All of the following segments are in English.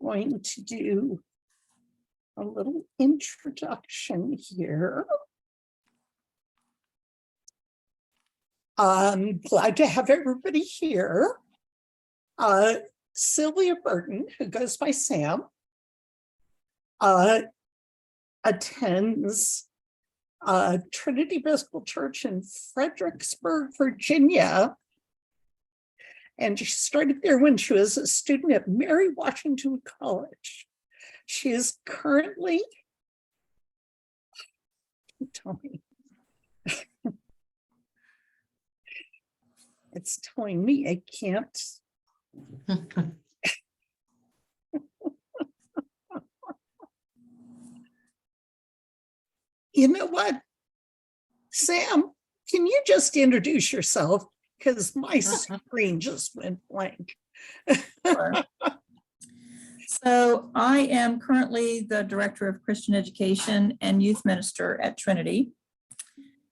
going to do a little introduction here. I'm glad to have everybody here. Sylvia Burton, who goes by Sam, attends Trinity Episcopal Church in Fredericksburg, Virginia. And she started there when she was a student at Mary Washington College. She is currently, tell me, it's telling me I can't. You know what, Sam, can you just introduce yourself? Because my screen just went blank. Sure. So I am currently the Director of Christian Education and Youth Minister at Trinity.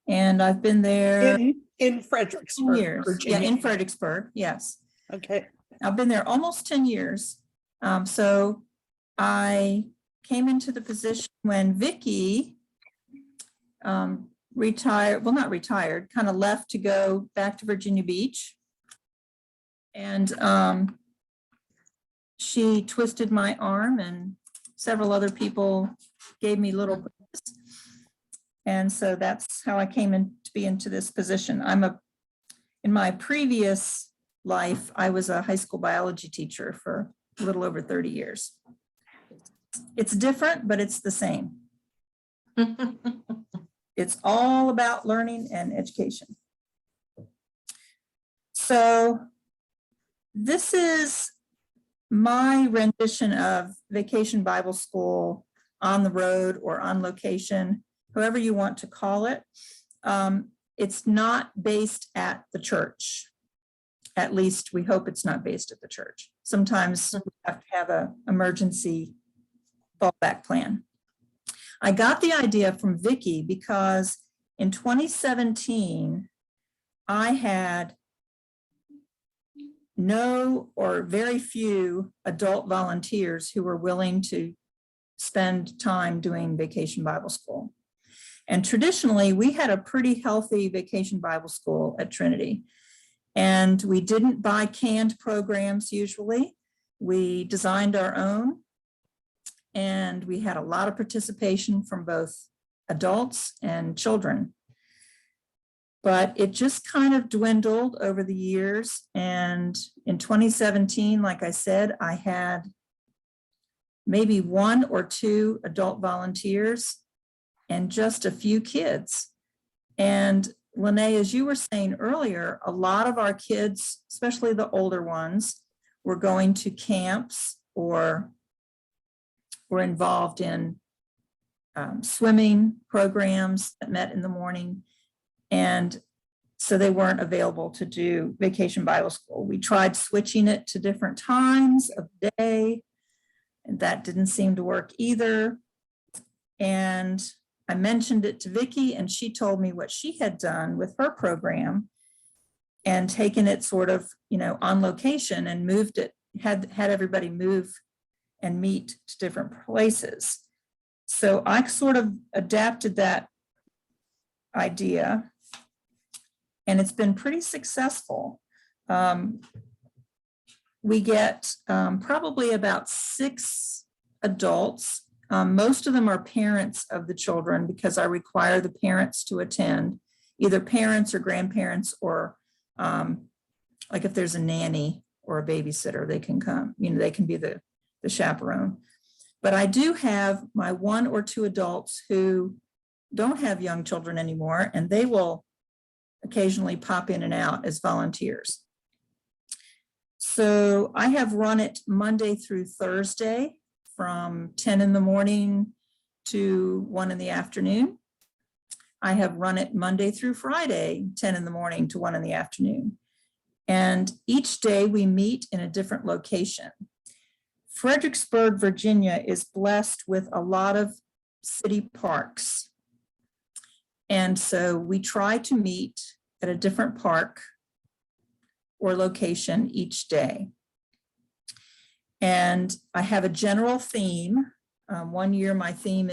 And I've been there in Fredericksburg, years. Virginia. Yeah, in Fredericksburg, yes. Okay. I've been there almost 10 years. So I came into the position when Vicki retired, well, not retired, kind of left to go back to Virginia Beach. And she twisted my arm, and several other people gave me little pushes. And so that's how I came in to be into this position. In my previous life, I was a high school biology teacher for a little over 30 years. It's different, but it's the same. It's all about learning and education. So this is my rendition of Vacation Bible School on the road or on location, however you want to call it. It's not based at the church. At least we hope it's not based at the church. Sometimes we have to have an emergency fallback plan. I got the idea from Vicki because in 2017, I had no or very few adult volunteers who were willing to spend time doing Vacation Bible School. And traditionally, we had a pretty healthy Vacation Bible School at Trinity. And we didn't buy canned programs usually. We designed our own. And we had a lot of participation from both adults and children. But it just kind of dwindled over the years. And in 2017, like I said, I had maybe 1 or 2 adult volunteers and just a few kids. And Lene, as you were saying earlier, a lot of our kids, especially the older ones, were going to camps or were involved in swimming programs that met in the morning. And so they weren't available to do Vacation Bible School. We tried switching it to different times of day, and that didn't seem to work either. And I mentioned it to Vicki, and she told me what she had done with her program and taken it sort of, on location and moved it, had everybody move and meet to different places. So I sort of adapted that idea, and it's been pretty successful. We get probably about 6 adults. Most of them are parents of the children because I require the parents to attend, either parents or grandparents, or like if there's a nanny or a babysitter, they can come, they can be the chaperone. But I do have my 1 or 2 adults who don't have young children anymore, and they will occasionally pop in and out as volunteers. So I have run it Monday through Thursday from 10 in the morning to 1 in the afternoon. I have run it Monday through Friday, 10 in the morning to 1 in the afternoon. And each day we meet in a different location. Fredericksburg, Virginia is blessed with a lot of city parks. And so we try to meet at a different park or location each day. And I have a general theme. One year my theme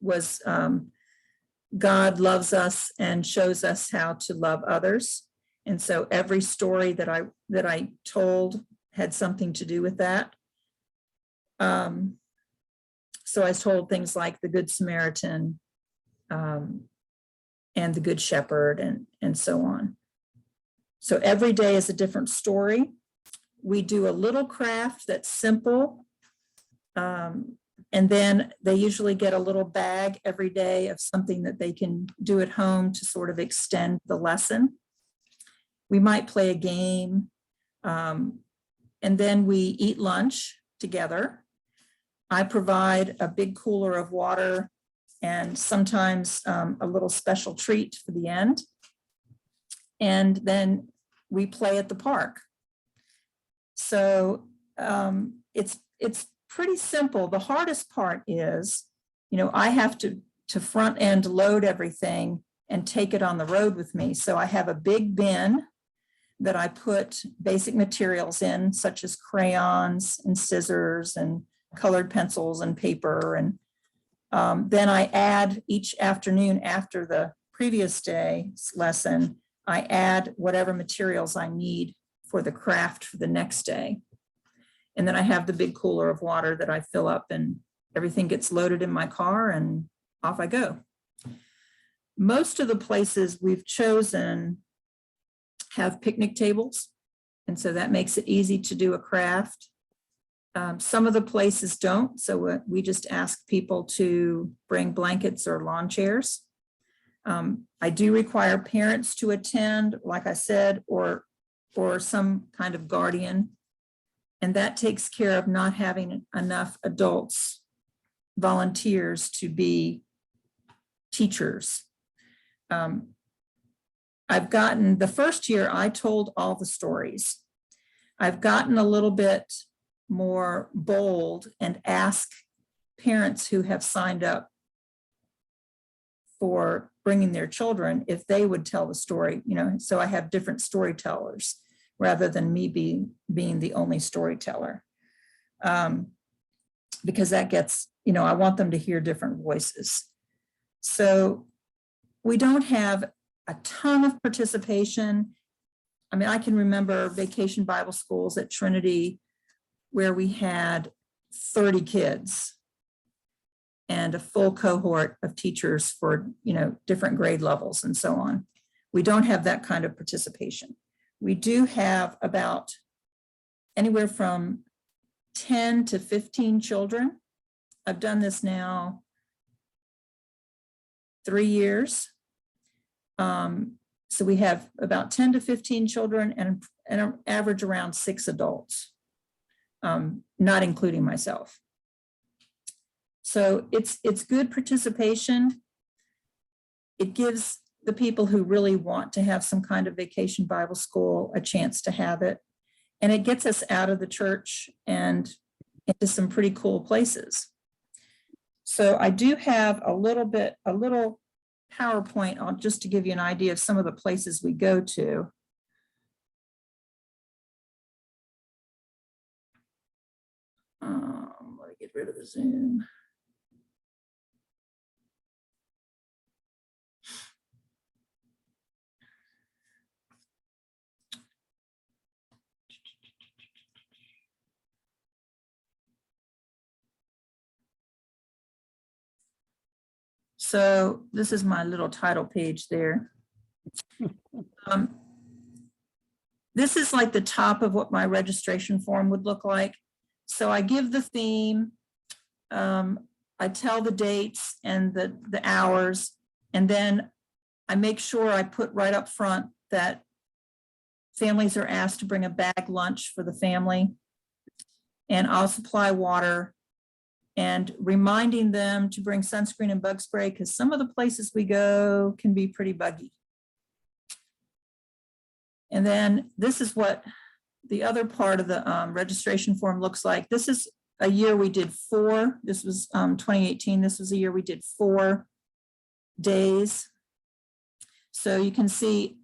was God loves us and shows us how to love others. And so every story that I told had something to do with that. So I told things like the Good Samaritan and the Good Shepherd and so on. So every day is a different story. We do a little craft that's simple. And then they usually get a little bag every day of something that they can do at home to sort of extend the lesson. We might play a game, and then we eat lunch together. I provide a big cooler of water and sometimes a little special treat for the end. And then we play at the park. So it's pretty simple. The hardest part is, I have to front end load everything and take it on the road with me. So I have a big bin that I put basic materials in, such as crayons and scissors and colored pencils and paper. And then I add each afternoon after the previous day's lesson, I add whatever materials I need for the craft for the next day. And then I have the big cooler of water that I fill up and everything gets loaded in my car and off I go. Most of the places we've chosen have picnic tables. And so that makes it easy to do a craft. Some of the places don't. So we just ask people to bring blankets or lawn chairs. I do require parents to attend, like I said, or some kind of guardian. And that takes care of not having enough adults, volunteers to be teachers. I've gotten, the first year I told all the stories. I've gotten a little bit more bold and ask parents who have signed up for bringing their children if they would tell the story, so I have different storytellers rather than me being the only storyteller. Because that gets, I want them to hear different voices. So we don't have a ton of participation. I mean, I can remember vacation Bible schools at Trinity where we had 30 kids and a full cohort of teachers for, different grade levels and so on. We don't have that kind of participation. We do have about anywhere from 10 to 15 children. I've done this now 3 years. So we have about 10 to 15 children and an average around 6 adults, not including myself. So it's good participation. It gives the people who really want to have some kind of vacation Bible school a chance to have it. And it gets us out of the church and into some pretty cool places. So I do have a little PowerPoint just to give you an idea of some of the places we go to. Let me get rid of the Zoom. So this is my little title page there. This is like the top of what my registration form would look like. So I give the theme, I tell the dates and the hours, and then I make sure I put right up front that families are asked to bring a bag lunch for the family, and I'll supply water, and reminding them to bring sunscreen and bug spray because some of the places we go can be pretty buggy. And then this is what the other part of the registration form looks like. This is a year we did 4. This was 2018. This was a year we did 4 days. So you can see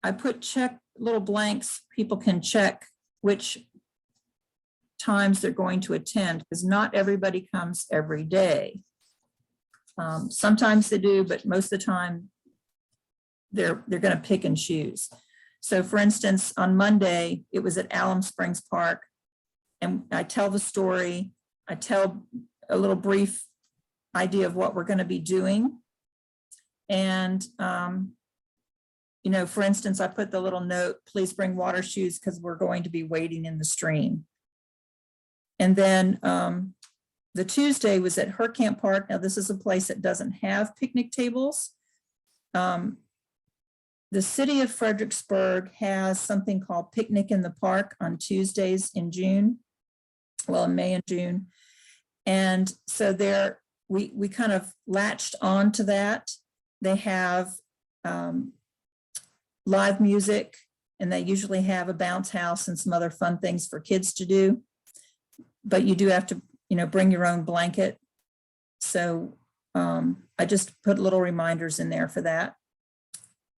I put check little blanks. People can check which times they're going to attend, because not everybody comes every day. Sometimes they do, but most of the time they're going to pick and choose. So for instance, on Monday, it was at Alum Springs Park, and I tell the story, I tell a little brief idea of what we're going to be doing. And, you know, for instance, I put the little note, please bring water shoes because we're going to be wading in the stream. And then the Tuesday was at Her Camp Park. Now, this is a place that doesn't have picnic tables. The city of Fredericksburg has something called Picnic in the Park on Tuesdays in June, well, in May and June. And so there, we kind of latched on to that. They have live music, and they usually have a bounce house and some other fun things for kids to do. But you do have to, you know, bring your own blanket. So I just put little reminders in there for that.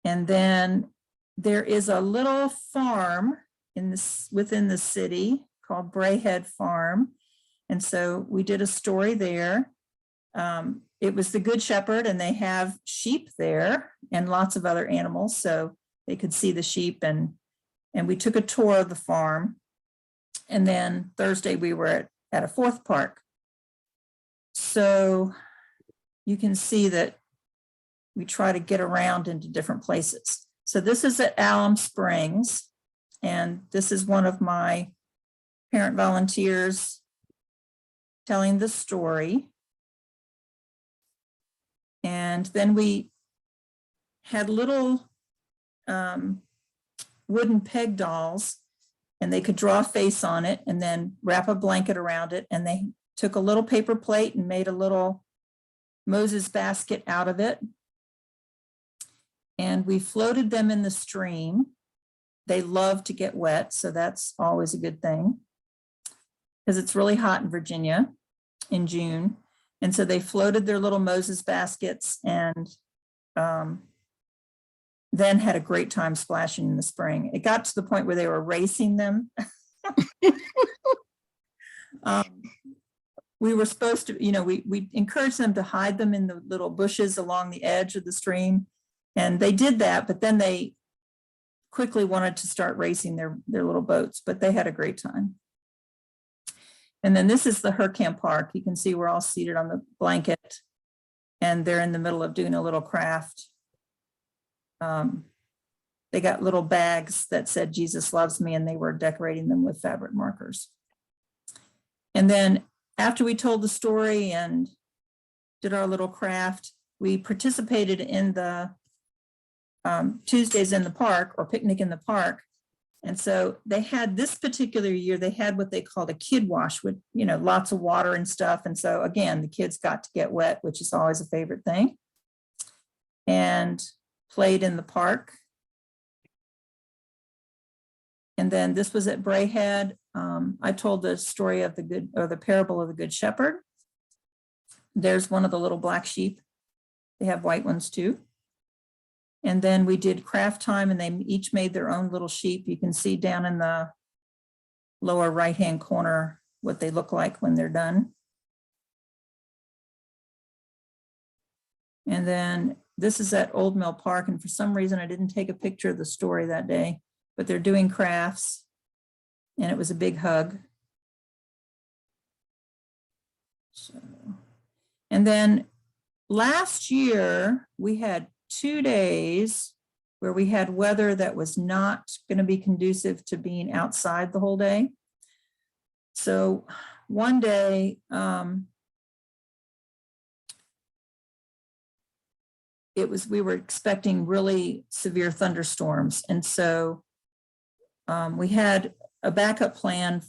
And then there is a little farm within the city called Brayhead Farm. And so we did a story there. It was the Good Shepherd, and they have sheep there and lots of other animals. So they could see the sheep, and we took a tour of the farm. And then Thursday we were at a fourth park. So you can see that we try to get around into different places. So this is at Alum Springs, and this is one of my parent volunteers telling the story. And then we had little wooden peg dolls, and they could draw a face on it and then wrap a blanket around it. And they took a little paper plate and made a little Moses basket out of it. And we floated them in the stream. They love to get wet, so that's always a good thing, because it's really hot in Virginia in June. And so they floated their little Moses baskets, and then had a great time splashing in the spring. It got to the point where they were racing them. We were supposed to, you know, we encouraged them to hide them in the little bushes along the edge of the stream. And they did that, but then they quickly wanted to start racing their little boats, but they had a great time. And then this is the Her Camp Park. You can see we're all seated on the blanket, and they're in the middle of doing a little craft. They got little bags that said Jesus loves me, and they were decorating them with fabric markers. And then after we told the story and did our little craft, we participated in the Tuesdays in the Park, or Picnic in the Park. And so they had, this particular year, they had what they called a kid wash with, you know, lots of water and stuff. And so again, the kids got to get wet, which is always a favorite thing, and played in the park. And then this was at Brayhead. I told the story of the parable of the Good Shepherd. There's one of the little black sheep. They have white ones too. And then we did craft time, and they each made their own little sheep. You can see down in the lower right-hand corner what they look like when they're done. And then this is at Old Mill Park, and for some reason I didn't take a picture of the story that day, but they're doing crafts, and it was a big hug. So, and then last year we had 2 days where we had weather that was not going to be conducive to being outside the whole day. So one day, we were expecting really severe thunderstorms. And so we had a backup plan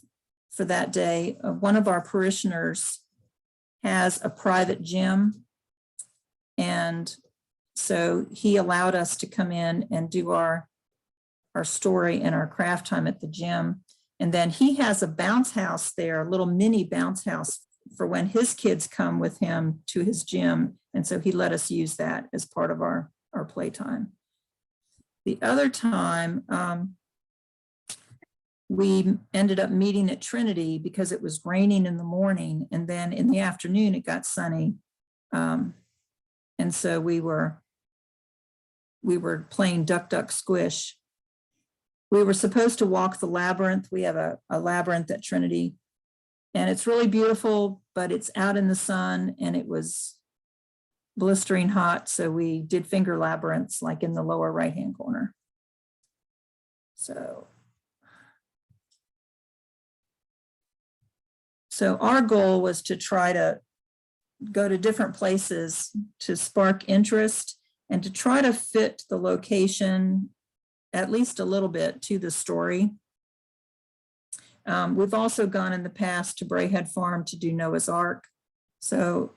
for that day. One of our parishioners has a private gym, and so he allowed us to come in and do our story and our craft time at the gym. And then he has a bounce house there, a little mini bounce house for when his kids come with him to his gym. And so he let us use that as part of our playtime. The other time, we ended up meeting at Trinity because it was raining in the morning, and then in the afternoon it got sunny. And so we were playing duck, duck, squish. We were supposed to walk the labyrinth. We have a labyrinth at Trinity, and it's really beautiful, but it's out in the sun and it was blistering hot. So we did finger labyrinths like in the lower right-hand corner. So our goal was to try to go to different places to spark interest and to try to fit the location at least a little bit to the story. We've also gone in the past to Brayhead Farm to do Noah's Ark. So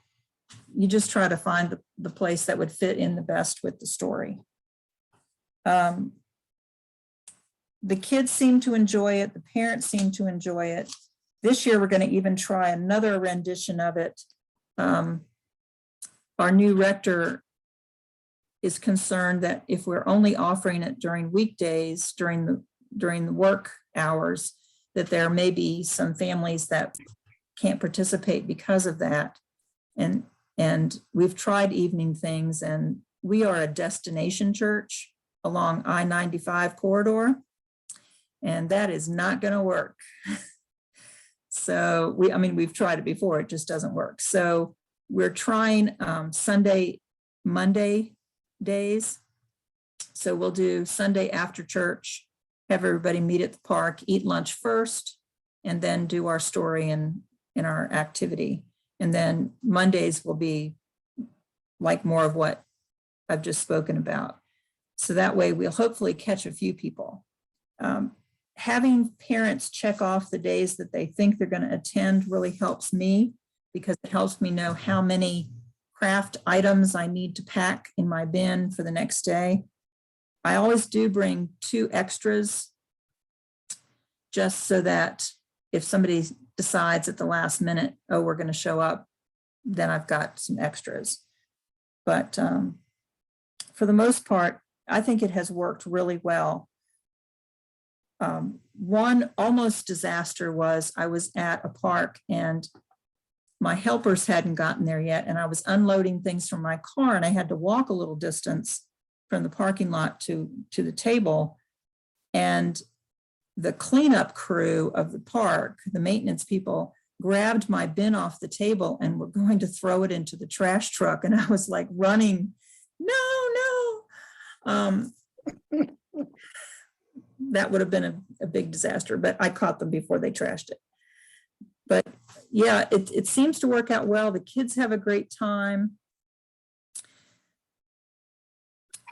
you just try to find the place that would fit in the best with the story. The kids seem to enjoy it. The parents seem to enjoy it. This year, we're going to even try another rendition of it. Our new rector is concerned that if we're only offering it during weekdays, during the work hours, that there may be some families that can't participate because of that. And we've tried evening things, and we are a destination church along I-95 corridor, and that is not going to work. So we've tried it before, it just doesn't work. So we're trying Sunday, Monday days. So we'll do Sunday after church, have everybody meet at the park, eat lunch first, and then do our story in our activity. And then Mondays will be like more of what I've just spoken about. So that way we'll hopefully catch a few people. Having parents check off the days that they think they're going to attend really helps me, because it helps me know how many craft items I need to pack in my bin for the next day. I always do bring 2 extras, just so that if somebody decides at the last minute, oh, we're going to show up, then I've got some extras. But for the most part, I think it has worked really well. One almost disaster was I was at a park and my helpers hadn't gotten there yet, and I was unloading things from my car, and I had to walk a little distance from the parking lot to the table. And the cleanup crew of the park, the maintenance people, grabbed my bin off the table and were going to throw it into the trash truck. And I was like running, no. That would have been a big disaster, but I caught them before they trashed it. But yeah, it seems to work out well. The kids have a great time.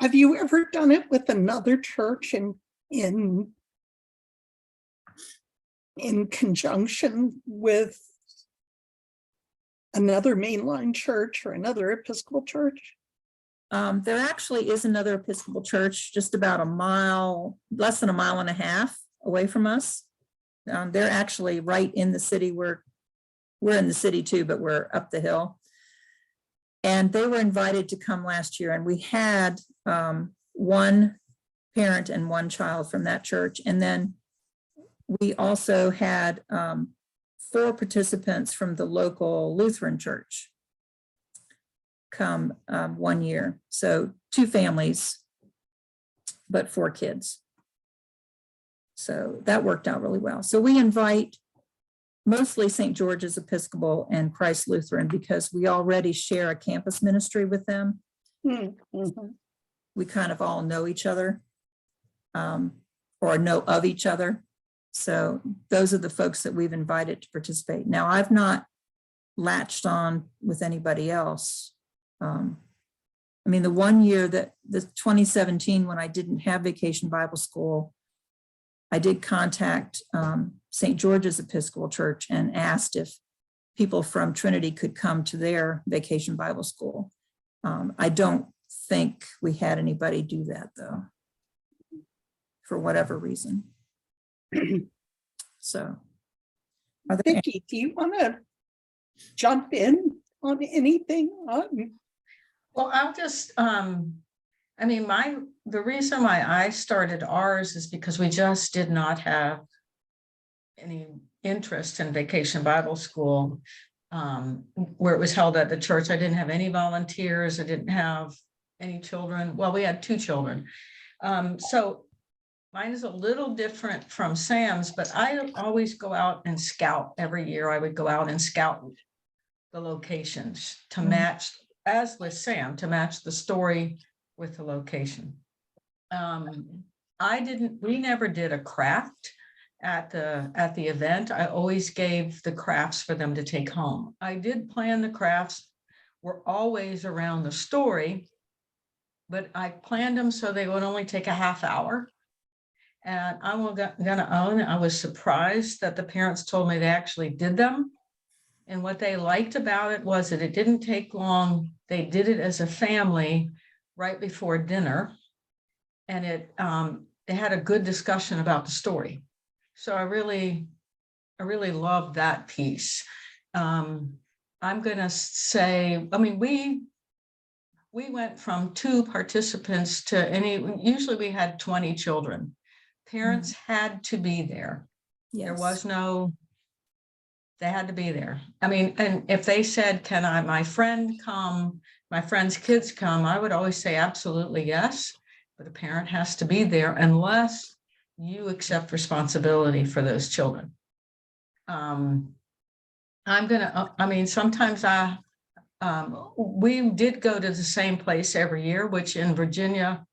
Have you ever done it with another church in conjunction with another mainline church or another Episcopal church? There actually is another Episcopal church just about a mile, less than a mile and a half away from us. They're actually right in the city. We're in the city too, but we're up the hill. And they were invited to come last year, and we had one parent and one child from that church. And then we also had 4 participants from the local Lutheran church come one year. So 2 families, but 4 kids. So that worked out really well. So we invite mostly St. George's Episcopal and Christ Lutheran because we already share a campus ministry with them. Mm-hmm. We kind of all know each other or know of each other. So those are the folks that we've invited to participate. Now, I've not latched on with anybody else. I mean, the one year that the 2017, when I didn't have Vacation Bible School, I did contact St. George's Episcopal Church and asked if people from Trinity could come to their Vacation Bible School. I don't think we had anybody do that, though, for whatever reason. So, Vicki, do you want to jump in on anything? Well, I'll just, I mean, the reason why I started ours is because we just did not have any interest in Vacation Bible School, where it was held at the church. I didn't have any volunteers. I didn't have any children. Well, we had 2 children. So mine is a little different from Sam's, but I always go out and scout every year. I would go out and scout the locations to match, as with Sam, to match the story with the location. We never did a craft at the event. I always gave the crafts for them to take home. I did plan the crafts, were always around the story, but I planned them so they would only take a half hour. And I'm gonna own, I was surprised that the parents told me they actually did them. And what they liked about it was that it didn't take long. They did it as a family right before dinner. And they had a good discussion about the story. So I really love that piece. I'm gonna say, I mean, we went from 2 participants to usually we had 20 children. Parents had to be there. Yes. There was no, they had to be there. I mean, and if they said, can my friend come, my friend's kids come, I would always say absolutely yes, but a parent has to be there unless you accept responsibility for those children. Sometimes we did go to the same place every year, which in Virginia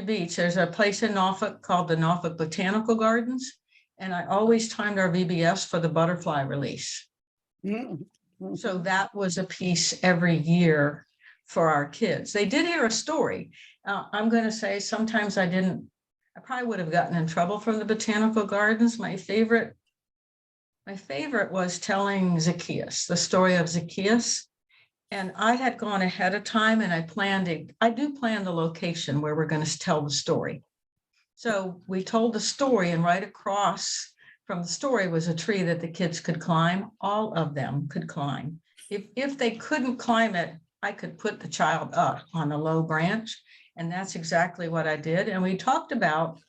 Beach, there's a place in Norfolk called the Norfolk Botanical Gardens. And I always timed our VBS for the butterfly release. Mm-hmm. So that was a piece every year for our kids. They did hear a story. I'm going to say sometimes I probably would have gotten in trouble from the Botanical Gardens. My favorite was telling Zacchaeus, the story of Zacchaeus. And I had gone ahead of time and I do plan the location where we're going to tell the story. So we told the story, and right across from the story was a tree that the kids could climb. All of them could climb. If they couldn't climb it, I could put the child up on a low branch. And that's exactly what I did. And we talked about,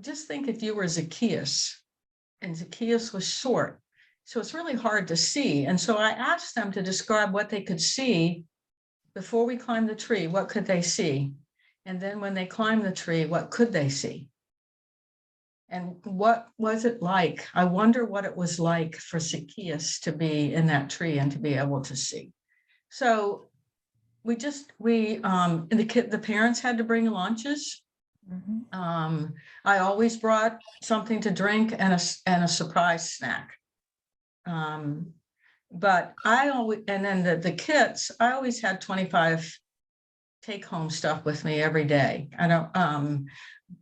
just think if you were Zacchaeus, and Zacchaeus was short. So it's really hard to see. And so I asked them to describe what they could see before we climbed the tree. What could they see? And then when they climbed the tree, what could they see? And what was it like? I wonder what it was like for Zacchaeus to be in that tree and to be able to see. So the parents had to bring lunches. Mm-hmm. I always brought something to drink and a surprise snack. But the kits, I always had 25 take-home stuff with me every day.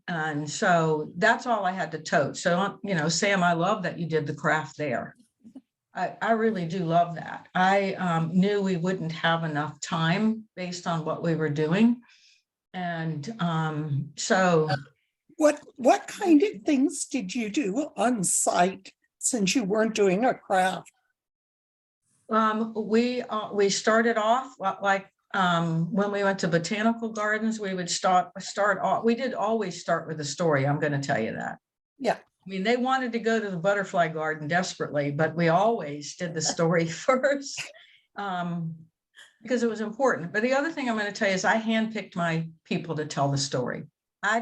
And so that's all I had to tote. So, Sam, I love that you did the craft there. I really do love that. I knew we wouldn't have enough time based on what we were doing. And so. What kind of things did you do on site since you weren't doing a craft? We started off like when we went to Botanical Gardens, we would start off. We did always start with a story. I'm going to tell you that. Yeah. I mean, they wanted to go to the butterfly garden desperately, but we always did the story first because it was important. But the other thing I'm going to tell you is I handpicked my people to tell the story. I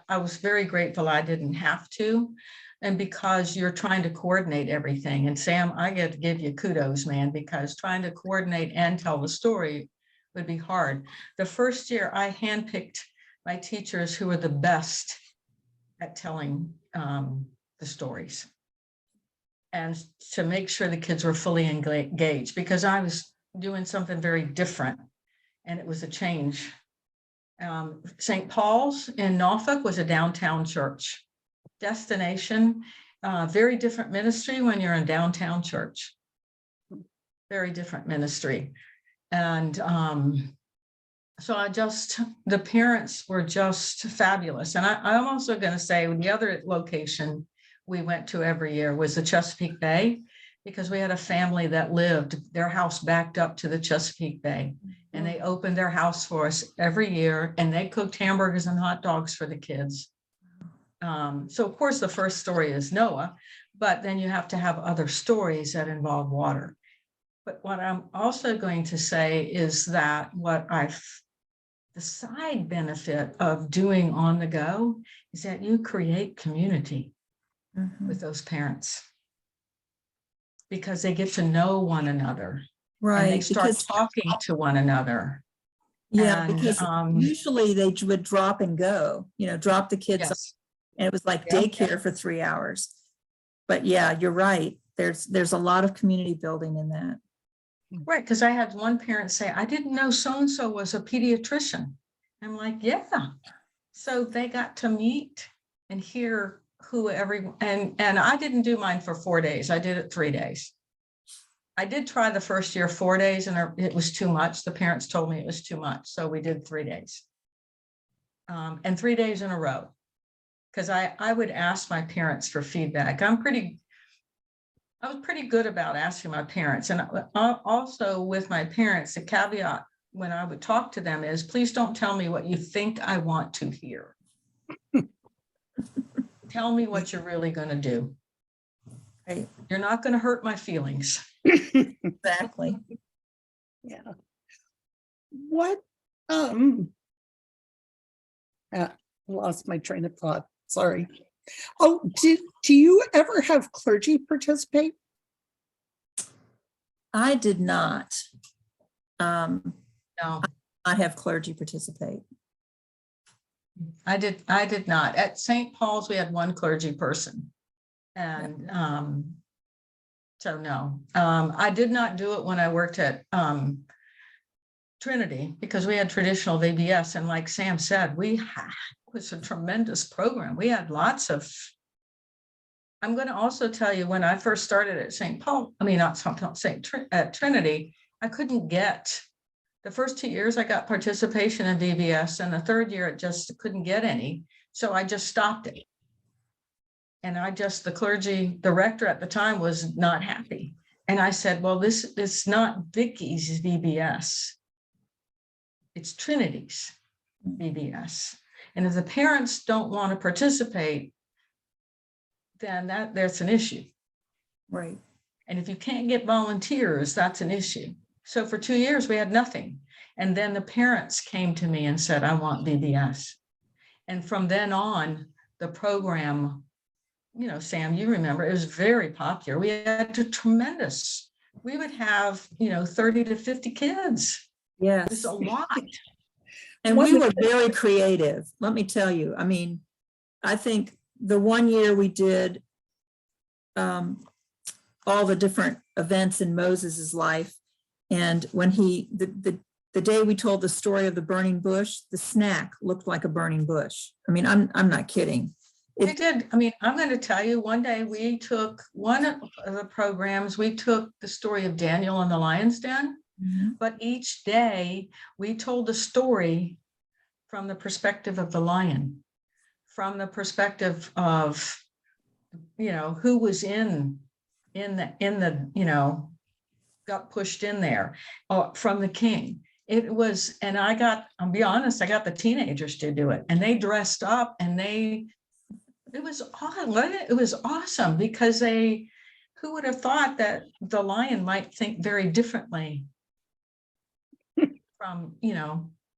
was very grateful I didn't have to. And because you're trying to coordinate everything. And Sam, I get to give you kudos, man, because trying to coordinate and tell the story would be hard. The first year I handpicked my teachers who were the best at telling the stories. And to make sure the kids were fully engaged, because I was doing something very different and it was a change. St. Paul's in Norfolk was a downtown church. Destination, very different ministry when you're in downtown church. Very different ministry. And so the parents were just fabulous. And I'm also going to say the other location we went to every year was the Chesapeake Bay, because we had a family that their house backed up to the Chesapeake Bay. And they opened their house for us every year, and they cooked hamburgers and hot dogs for the kids. So of course, the first story is Noah, but then you have to have other stories that involve water. But what I'm also going to say is that the side benefit of doing on the go is that you create community with those parents, because they get to know one another. Right. And they start because, talking to one another. yeah, And, because usually they would drop and go, drop the kids off, yes, and it was like Yeah. daycare for 3 hours. But yeah, you're right. There's a lot of community building in that. right. Because I had one parent say, I didn't know so-and-so was a pediatrician. I'm like, yeah. So they got to meet and hear and I didn't do mine for 4 days. I did it 3 days. I did try the first year 4 days, and it was too much. The parents told me it was too much. So we did 3 days. And 3 days in a row. Because I would ask my parents for feedback. I was pretty good about asking my parents. And also with my parents, the caveat when I would talk to them is, please don't tell me what you think I want to hear. Tell me what you're really going to do. Right. You're not going to hurt my feelings. Exactly. Yeah. What, lost my train of thought. Sorry. Oh, do you ever have clergy participate? I did not. No, I have clergy participate. I did not. At St. Paul's, we had one clergy person. And so no, I did not do it when I worked at Trinity, because we had traditional VBS. And like Sam said, it was a tremendous program. We had lots of, I'm going to also tell you, when I first started at St. Paul, at Trinity, I couldn't get, the first 2 years I got participation in VBS, and the third year it just couldn't get any. So I just stopped it. And the rector at the time was not happy. And I said, well, this is not Vicky's VBS. It's Trinity's VBS. And if the parents don't want to participate, then there's an issue. Right. And if you can't get volunteers, that's an issue. So for 2 years, we had nothing. And then the parents came to me and said, I want VBS. And from then on, the program, Sam, you remember, it was very popular. We had we would have, 30 to 50 kids. Yes. It's a lot. And we were very creative, let me tell you. I mean, I think the 1 year we did all the different events in Moses's life. And when the day we told the story of the burning bush, the snack looked like a burning bush. I mean, I'm not kidding. It did. I mean, I'm going to tell you, one day we took one of the programs, we took the story of Daniel in the lion's den, but each day we told the story from the perspective of the lion, from the perspective of, who was in the, got pushed in there, from the king. It was, and I'll be honest, I got the teenagers to do it, and they dressed up, and it was awesome, because who would have thought that the lion might think very differently from,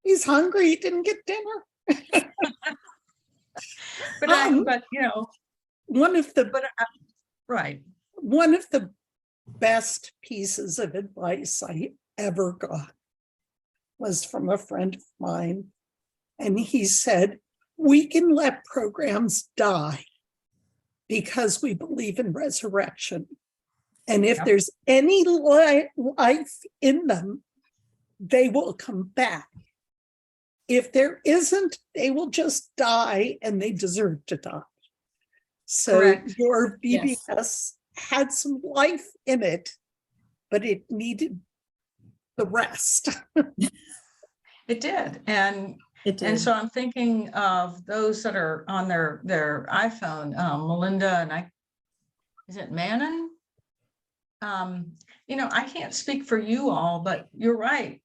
He's hungry, he didn't get dinner. One of the best pieces of advice I ever got was from a friend of mine. And he said, we can let programs die because we believe in resurrection. And if there's any life in them, they will come back. If there isn't, they will just die, and they deserve to die. So Correct. Your VBS had some life in it, but it needed the rest. It did. And so I'm thinking of those that are on their iPhone, Melinda and is it Manon? I can't speak for you all, but you're right,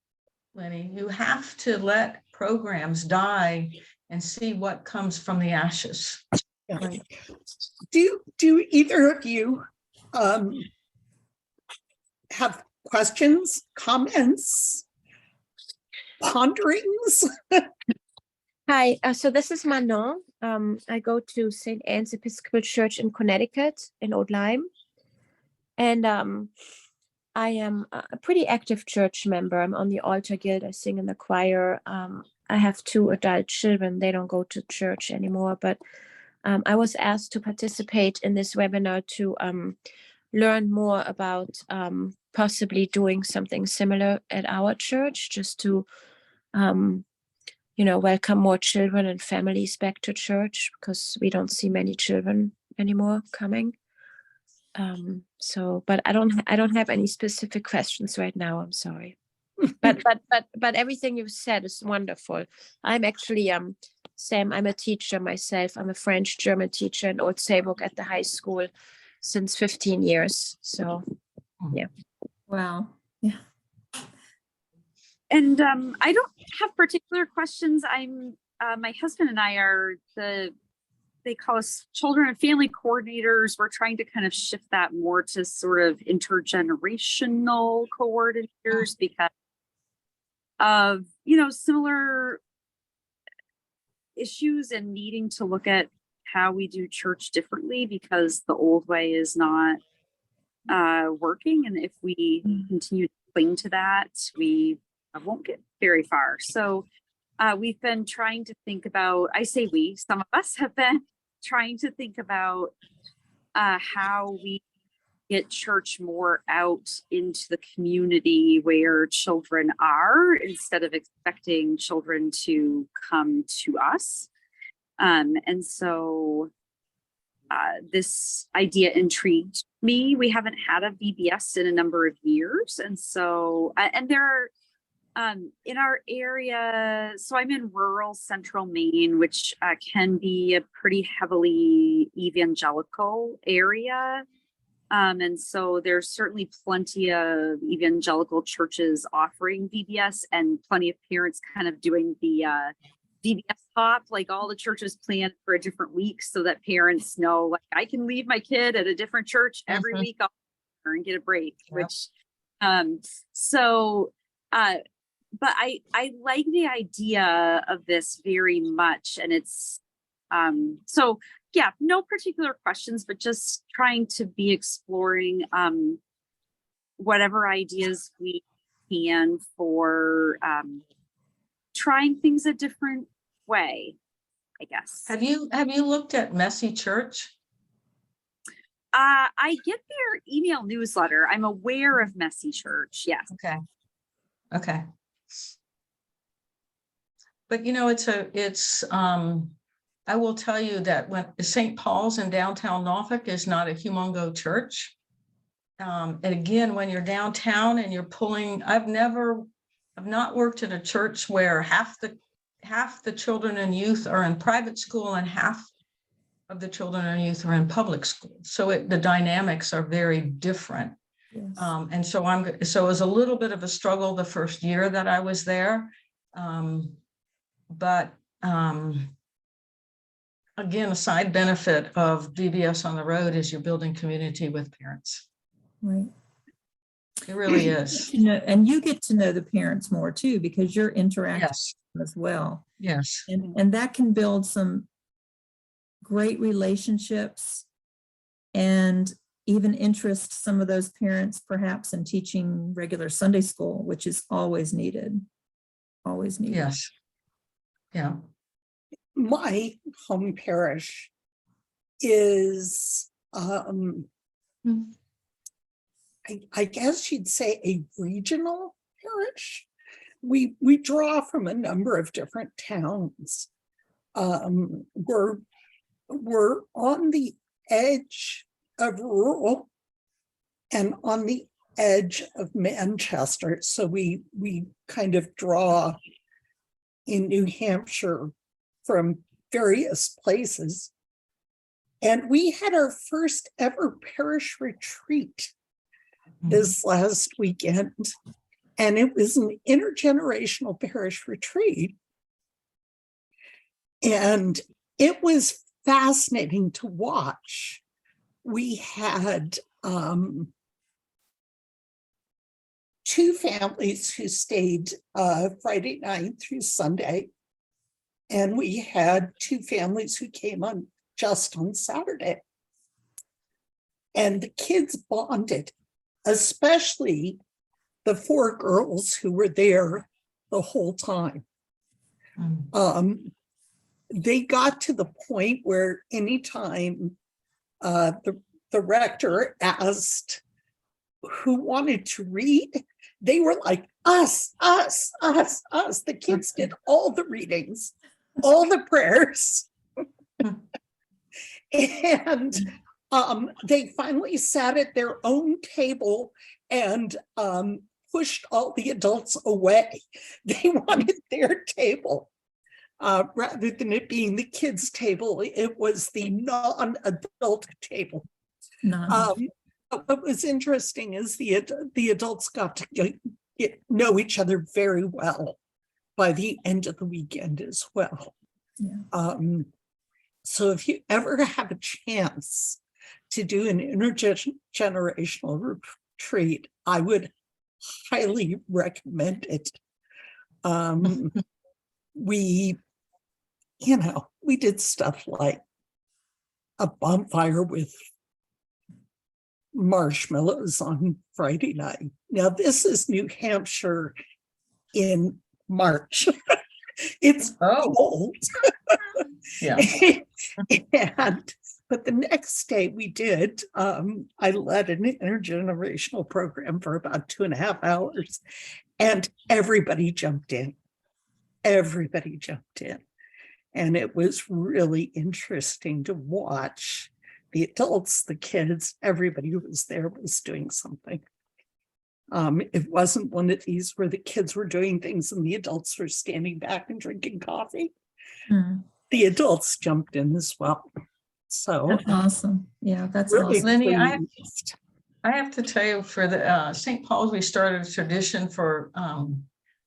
Lenny. You have to let programs die and see what comes from the ashes. Yeah. Right. Do either of you have questions, comments, ponderings? Hi, so this is Manon. I go to St. Anne's Episcopal Church in Connecticut in Old Lyme. And I am a pretty active church member. I'm on the altar guild. I sing in the choir. I have 2 adult children. They don't go to church anymore, but I was asked to participate in this webinar to learn more about possibly doing something similar at our church, just to welcome more children and families back to church, because we don't see many children anymore coming. But I don't have any specific questions right now. I'm sorry. but everything you've said is wonderful. I'm actually Sam, I'm a teacher myself. I'm a French German teacher in Old Saybrook at the high school since 15 years. So yeah. Wow. Yeah. And I don't have particular questions. My husband and I are they call us children and family coordinators. We're trying to kind of shift that more to sort of intergenerational coordinators because of, similar issues and needing to look at how we do church differently, because the old way is not working. And if we continue to cling to that, we won't get very far. So we've been trying to think about, I say we, some of us have been trying to think about how we get church more out into the community where children are, instead of expecting children to come to us. And so this idea intrigued me. We haven't had a VBS in a number of years. And so, and there are, in our area, so I'm in rural central Maine, which can be a pretty heavily evangelical area. And so there's certainly plenty of evangelical churches offering VBS, and plenty of parents kind of doing the VBS hop, like all the churches plan for a different week so that parents know, like, I can leave my kid at a different church every week and get a break, which, but I like the idea of this very much. And it's, so yeah, no particular questions, but just trying to be exploring whatever ideas we can for trying things a different way, I guess. Have you looked at Messy Church? I get their email newsletter. I'm aware of Messy Church. Yes. Okay. But it's I will tell you that when St. Paul's in downtown Norfolk is not a humongo church. And again, when you're downtown and you're pulling, I've not worked at a church where half the children and youth are in private school and half of the children and youth are in public school. So the dynamics are very different. Yes. And so it was a little bit of a struggle the first year that I was there. But again, a side benefit of VBS on the road is you're building community with parents. Right. It really is. And you get to know the parents more too, because you're interacting Yes. with them as well. Yes. And that can build some great relationships and even interest some of those parents perhaps in teaching regular Sunday school, which is always needed. Always needed. Yes. Yeah. My home parish is, I guess you'd say, a regional parish. We draw from a number of different towns. We're on the edge of rural and on the edge of Manchester. So we kind of draw in New Hampshire from various places. And we had our first ever parish retreat this last weekend. And it was an intergenerational parish retreat. And it was fascinating to watch. We had two families who stayed Friday night through Sunday, and we had two families who came on just on Saturday. And the kids bonded, especially the four girls who were there the whole time. They got to the point where anytime the rector asked who wanted to read, they were like, us. The kids did all the readings, all the prayers. And they finally sat at their own table and pushed all the adults away. They wanted their table. Rather than it being the kids' table, it was the non-adult table. What was interesting is the adults got to know each other very well by the end of the weekend as well. Yeah. So if you ever have a chance to do an intergenerational retreat, I would highly recommend it. We did stuff like a bonfire with marshmallows on Friday night. Now, this is New Hampshire in March. It's cold. Yeah. But the next day we did, I led an intergenerational program for about 2.5 hours, and everybody jumped in. And it was really interesting to watch. The adults, the kids, everybody who was there was doing something. It wasn't one of these where the kids were doing things and the adults were standing back and drinking coffee. The adults jumped in as well. So that's awesome. Yeah, that's really awesome. Lenny, pleased. I have to tell you, for the St. Paul's, we started a tradition for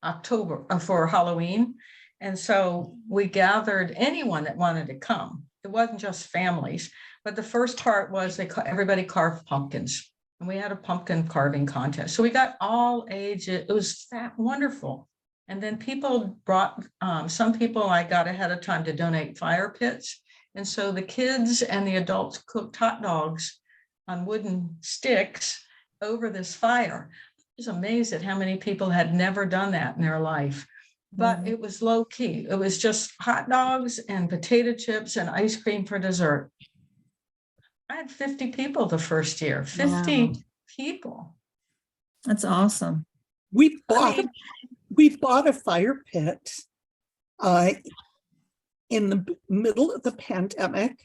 October for Halloween. And so we gathered anyone that wanted to come. It wasn't just families, but the first part was everybody carved pumpkins, and we had a pumpkin carving contest. So we got all ages. It was wonderful. And then people brought, some people I got ahead of time to donate fire pits. And so the kids and the adults cooked hot dogs on wooden sticks over this fire. I was amazed at how many people had never done that in their life. But it was low key. It was just hot dogs and potato chips and ice cream for dessert. I had 50 people the first year, 50 people. That's awesome. We bought a fire pit in the middle of the pandemic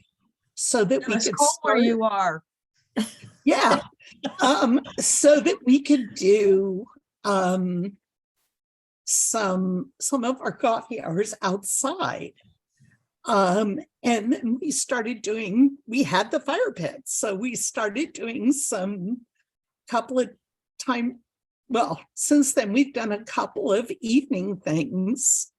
so that we could cold where you are. Yeah. So that we could do some of our coffee hours outside. And then we had the fire pits. So we started doing since then we've done a couple of evening things.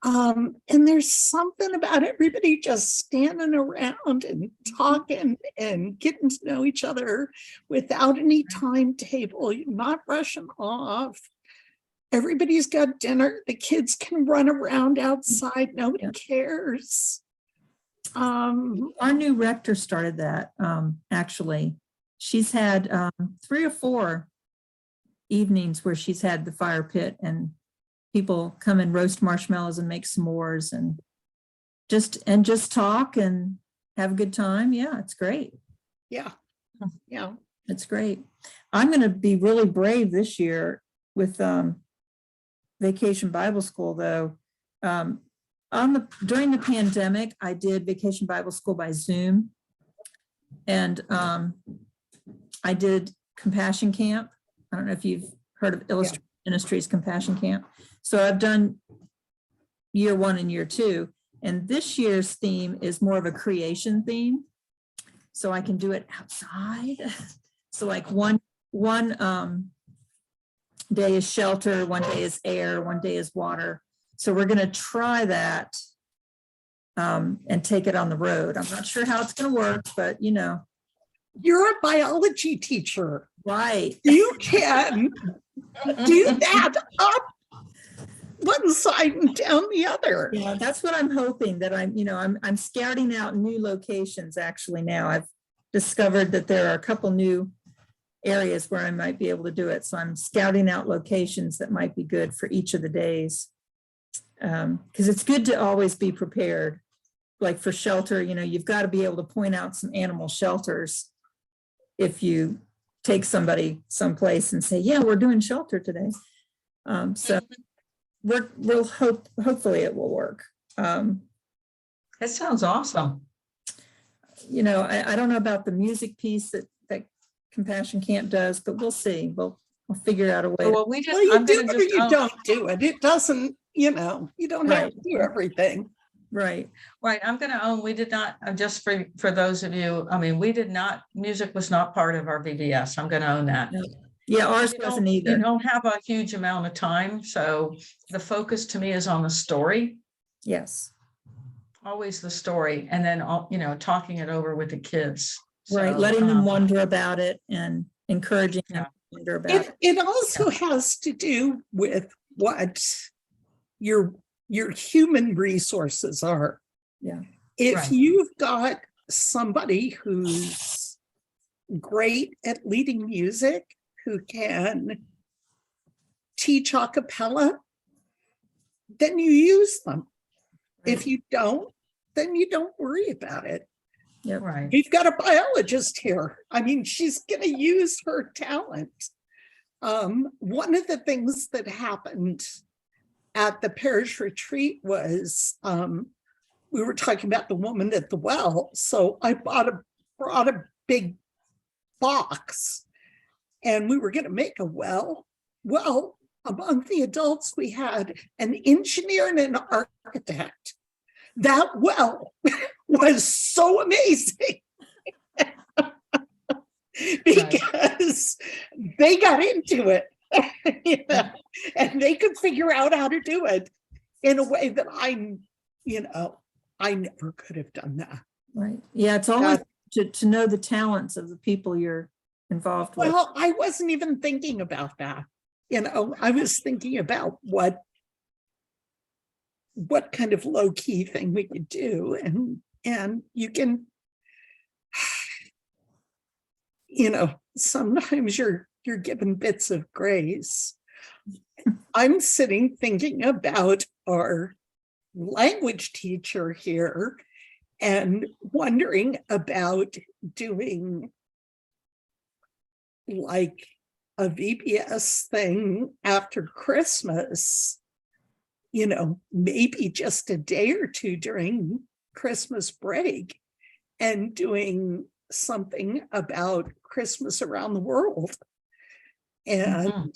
And there's something about everybody just standing around and talking and getting to know each other without any timetable. You're not rushing off. Everybody's got dinner. The kids can run around outside. Nobody cares. Our new rector started that, actually. She's had 3 or 4 evenings where she's had the fire pit and people come and roast marshmallows and make s'mores and just talk and have a good time. Yeah, it's great. Yeah. It's great. I'm going to be really brave this year with Vacation Bible School, though. During the pandemic, I did Vacation Bible School by Zoom, and I did Compassion Camp. I don't know if you've heard of Illustrated Ministries Compassion Camp. So I've done year 1 and year 2, and this year's theme is more of a creation theme, so I can do it outside. So like one day is shelter, one day is air, one day is water. So we're going to try that and take it on the road. I'm not sure how it's going to work, but You're a biology teacher. right. You can do that up one side and down the other. Yeah, that's what I'm hoping, that I'm scouting out new locations actually now. I've discovered that there are a couple new areas where I might be able to do it. So I'm scouting out locations that might be good for each of the days. Because it's good to always be prepared. Like for shelter, you've got to be able to point out some animal shelters if you take somebody someplace and say, yeah, we're doing shelter today. So hopefully it will work. That sounds awesome. I don't know about the music piece that Compassion Camp does, but we'll see. We'll figure out a way. Well, You do it or you don't do it. It doesn't, you don't have to do everything. Right. Right. I'm going to own, we did not, just for those of you, we did not, music was not part of our VBS. I'm going to own that. Yeah, ours wasn't either. You don't have a huge amount of time. So the focus to me is on the story. Yes. Always the story. And then, talking it over with the kids. Right. So, Letting them wonder about it and encouraging them to wonder about it. It also has to do with what your human resources are. Yeah. If Right. you've got somebody who's great at leading music, who can teach a cappella, then you use them. If you don't, then you don't worry about it. Yep. Right. You've got a biologist here. She's going to use her talent. One of the things that happened at the parish retreat was we were talking about the woman at the well. So I brought a big box and we were going to make a well. Well, among the adults, we had an engineer and an architect. That well was so amazing because they got into it, and they could figure out how to do it in a way that I never could have done that. Right. Yeah, it's always to know the talents of the people you're involved with. Well, I wasn't even thinking about that. I was thinking about what kind of low-key thing we could do. And you can, sometimes you're given bits of grace. I'm sitting thinking about our language teacher here and wondering about doing like a VBS thing after Christmas, maybe just a day or two during Christmas break, and doing something about Christmas around the world and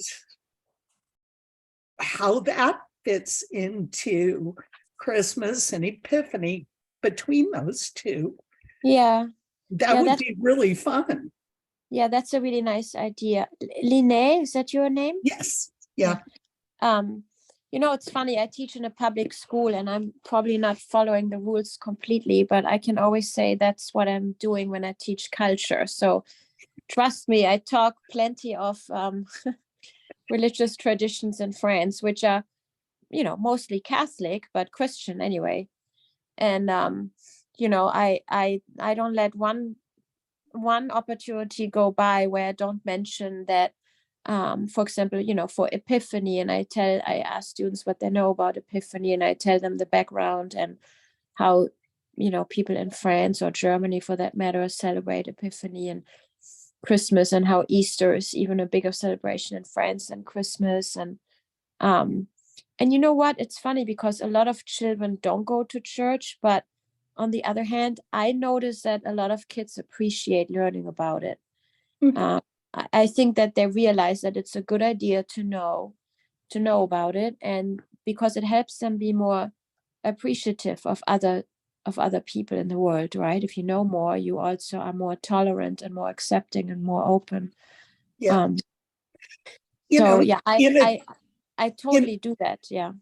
how that fits into Christmas and Epiphany between those two. Yeah. That would be really fun. Yeah, that's a really nice idea. Linnea, is that your name? Yes. Yeah. It's funny, I teach in a public school and I'm probably not following the rules completely, but I can always say that's what I'm doing when I teach culture. So trust me, I talk plenty of religious traditions in France, which are, mostly Catholic, but Christian anyway. And, I don't let one opportunity go by where I don't mention that, for example, for Epiphany, and I ask students what they know about Epiphany, and I tell them the background and how, people in France or Germany, for that matter, celebrate Epiphany and Christmas, and how Easter is even a bigger celebration in France than Christmas. And you know what? It's funny because a lot of children don't go to church, but on the other hand, I notice that a lot of kids appreciate learning about it. I think that they realize that it's a good idea to know about it, and because it helps them be more appreciative of other people in the world, right? If you know more, you also are more tolerant and more accepting and more open. Yeah. I totally do that. Yeah.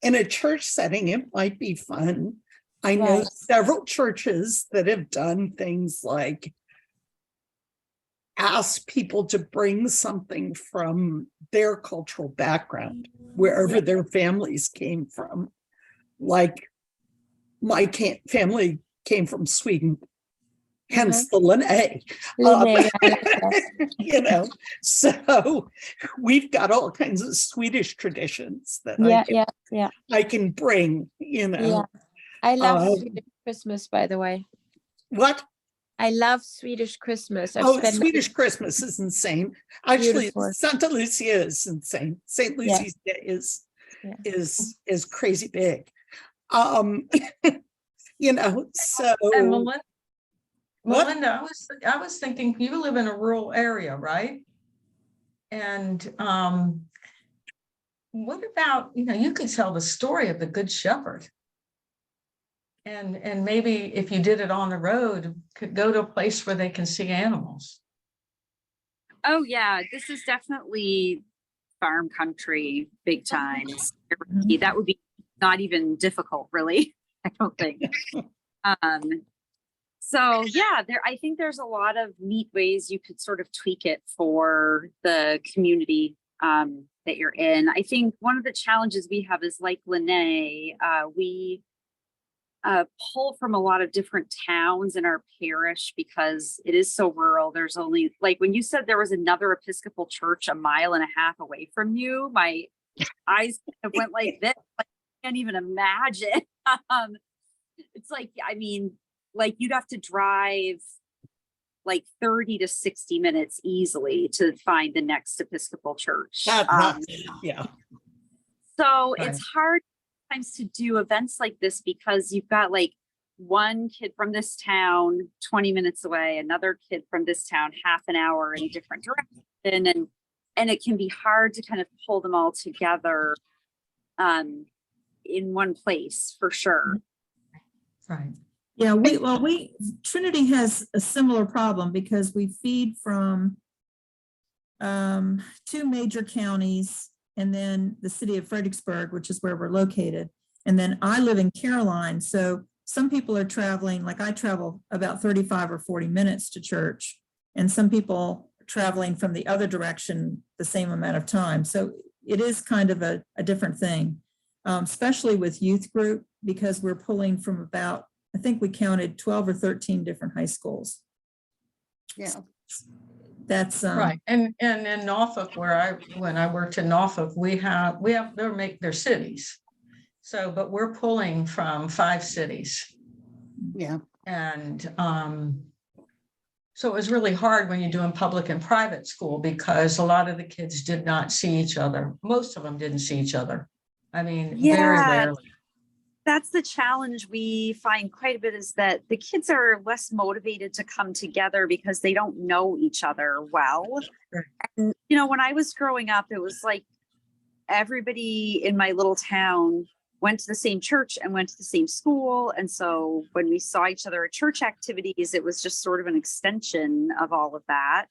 In a church setting, it might be fun I know Right. several churches that have done things like ask people to bring something from their cultural background, wherever their families came from. Like my family came from Sweden, hence the Linné. Linné, I like that. You know, so we've got all kinds of Swedish traditions that Yeah. I can bring, you know. Yeah. I love Um, Swedish Christmas, by the way. What? I love Swedish Christmas. I've Oh, spent Swedish Christmas is insane. Actually, Beautiful. Santa Lucia is insane. St. Yeah. Lucy's Day Yeah. is crazy big. You know, so And Melinda, What? I was thinking you live in a rural area, right? And what about, you could tell the story of the Good Shepherd. And maybe if you did it on the road, could go to a place where they can see animals. Oh yeah, this is definitely farm country, big time. That would be not even difficult, really. I don't think. So yeah, I think there's a lot of neat ways you could sort of tweak it for the community that you're in. I think one of the challenges we have is like Linné, we pull from a lot of different towns in our parish because it is so rural. There's only, like when you said there was another Episcopal church a mile and a half away from you, my eyes kind of went like this. Like, I can't even imagine. It's like, I mean, like you'd have to drive like 30 to 60 minutes easily to find the next Episcopal church. Yeah. So Right. it's hard sometimes to do events like this because you've got like one kid from this town 20 minutes away, another kid from this town half an hour in a different direction, and it can be hard to kind of pull them all together in one place for sure. Right. Yeah, Trinity has a similar problem because we feed from 2 major counties and then the city of Fredericksburg, which is where we're located. And then I live in Caroline. So some people are traveling, like I travel about 35 or 40 minutes to church, and some people are traveling from the other direction the same amount of time. So it is kind of a different thing, especially with youth group, because we're pulling from about, I think we counted 12 or 13 different high schools. Yeah. That's Right. And in Norfolk, when I worked in Norfolk, they're cities. So, but we're pulling from 5 cities. Yeah. And so it was really hard when you're doing public and private school because a lot of the kids did not see each other. Most of them didn't see each other. I mean, very rarely. That's the challenge we find quite a bit, is that the kids are less motivated to come together because they don't know each other well. Sure. And, when I was growing up, it was like everybody in my little town went to the same church and went to the same school. And so when we saw each other at church activities, it was just sort of an extension of all of that.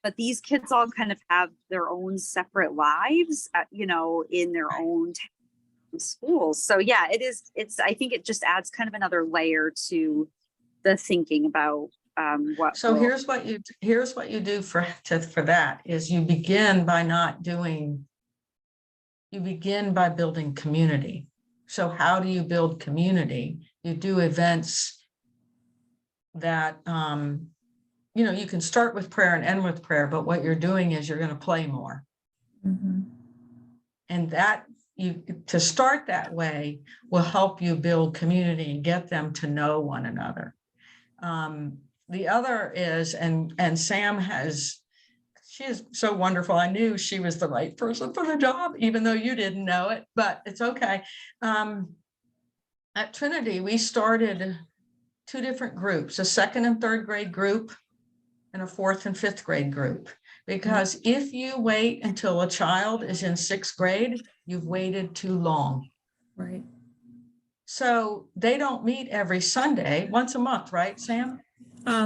But these kids all kind of have their own separate lives, in their own schools. So yeah, I think it just adds kind of another layer to the thinking about what. So here's what you do for that is you begin by building community. So how do you build community? You do events that you can start with prayer and end with prayer, but what you're doing is you're going to play more. Mm-hmm. And that to start that way will help you build community and get them to know one another. The other is, and Sam she is so wonderful. I knew she was the right person for the job, even though you didn't know it, but it's okay. At Trinity, we started 2 different groups, a 2nd and 3rd grade group and a 4th and 5th grade group. Because if you wait until a child is in 6th grade, you've waited too long. Right. So they don't meet every Sunday, once a month, right, Sam?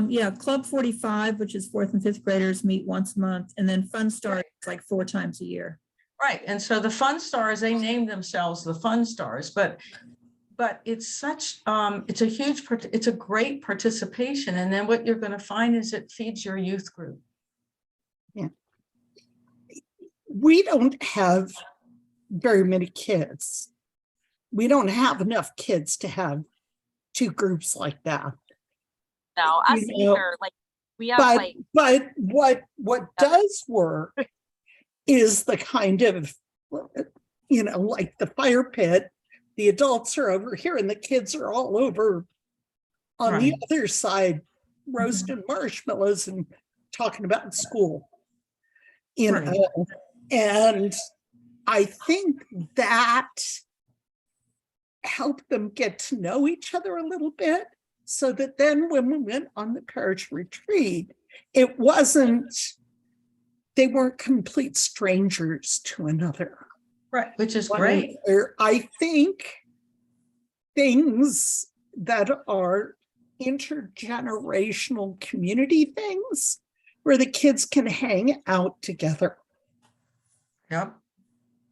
Yeah, Club 45, which is 4th and 5th graders, meet once a month, and then Fun Stars like 4 times a year. Right. And so the Fun Stars, they named themselves the Fun Stars, but but it's such, it's a huge, it's a great participation. And then what you're going to find is it feeds your youth group. We don't have very many kids. We don't have enough kids to have two groups like that. No, us You know, either. Like we have but what does work is the kind of, like the fire pit, the adults are over here and the kids are all over on the Right. other side, roasting marshmallows and talking about school. Right. And I think that helped them get to know each other a little bit, so that then when we went on the parish retreat, it wasn't, they weren't complete strangers to another. Right, which is great. I think things that are intergenerational community things where the kids can hang out together Yep.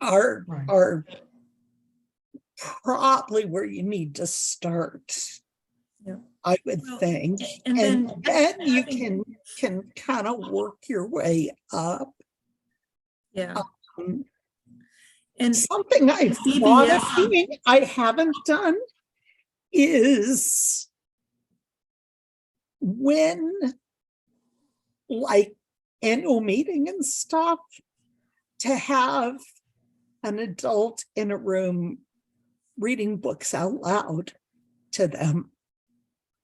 are Right. probably where you need to start. Yep. I would Well, think. and And then- then you I think- can kind of work your way up. Yeah. Um, And Something I've VBS thought of doing, I haven't done, is when, like, annual meeting and stuff, to have an adult in a room reading books out loud to them,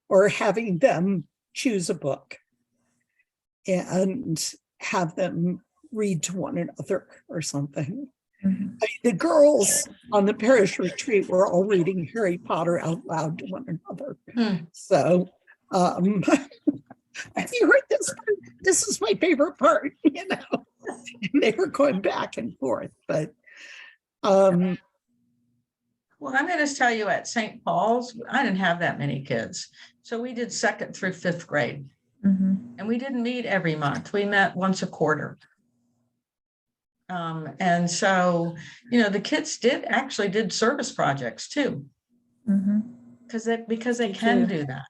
or having them choose a book and have them read to one another or something. Mhm. The girls on the parish retreat were all reading Harry Potter out loud to one another. So, have you heard this part? This is my favorite part, And they were going back and forth, but Well, I'm going to tell you, at St. Paul's, I didn't have that many kids. So we did 2nd through 5th grade, Mhm. and we didn't meet every month. We met once a quarter. And so, the kids actually did service projects too, Mhm. because they Me can too. do that.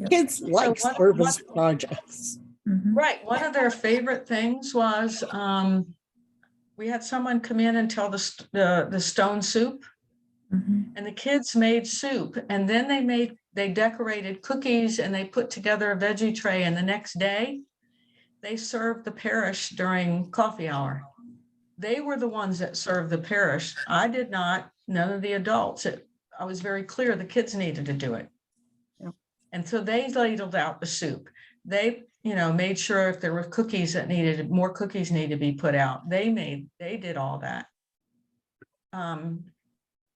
kids like one- service projects. Mhm. Right. One of their favorite things was we had someone come in and tell the stone soup, Mhm. and the kids made soup, and then they decorated cookies and they put together a veggie tray, and the next day they served the parish during coffee hour. They were the ones that served the parish. I did not, none of the adults. I was very clear the kids needed to do it. Yeah. And so they ladled out the soup. They, made sure if there were cookies that more cookies needed to be put out. They did all that.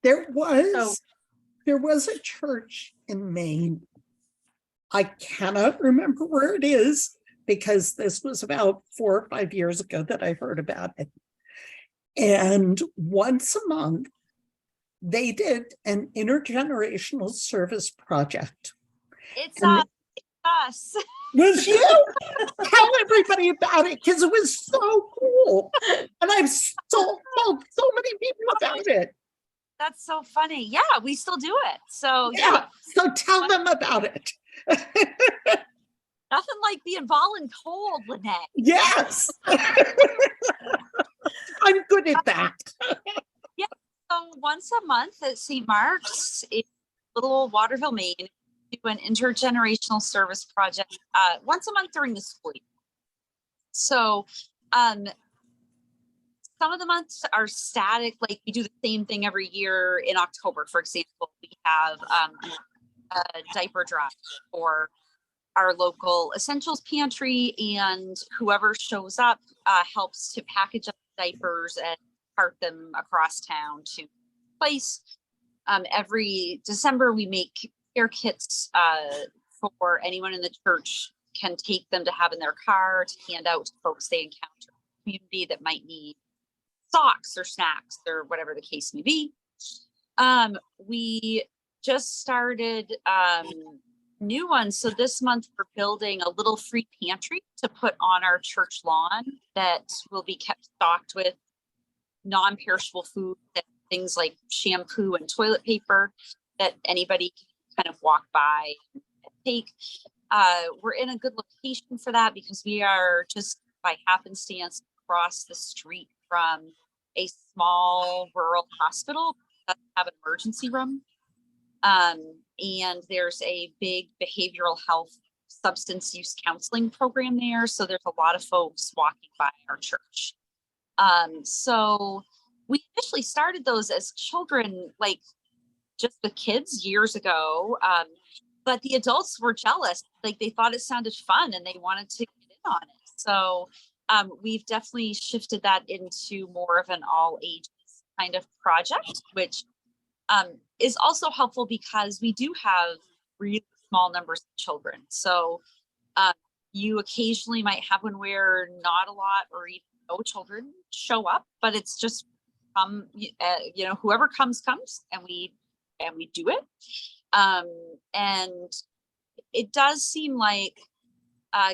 There was a church in Maine. I cannot remember where it is, because this was about 4 or 5 years ago that I heard about it. And once a month, they did an intergenerational service project. it's And us. was you? Tell everybody about it, because it was so cool. And I've told so many people about it. That's so funny. Yeah, we still do it. So Yeah. So tell them about it. nothing like being voluntold, Lynette. Yes. I'm good at that. So once a month at St. Mark's in little old Waterville, Maine, we do an intergenerational service project once a month during the school year. So some of the months are static, like we do the same thing every year. In October, for example, we have a diaper drive for our local essentials pantry, and whoever shows up helps to package up diapers and cart them across town to place. Every December, we make care kits for anyone in the church, can take them to have in their car to hand out to folks they encounter in the community that might need socks or snacks or whatever the case may be. We just started new ones. So this month we're building a little free pantry to put on our church lawn that will be kept stocked with non-perishable food, things like shampoo and toilet paper. that anybody can kind of walk by and take. We're in a good location for that because we are just by happenstance across the street from a small rural hospital that have an emergency room. And there's a big behavioral health substance use counseling program there. So there's a lot of folks walking by our church. So we initially started those as children, like just with kids years ago. But the adults were jealous. Like they thought it sounded fun and they wanted to get in on it. So we've definitely shifted that into more of an all ages kind of project, which is also helpful because we do have really small numbers of children. So you occasionally might have one where not a lot or even no children show up, but it's just whoever comes, and we do it. And it does seem like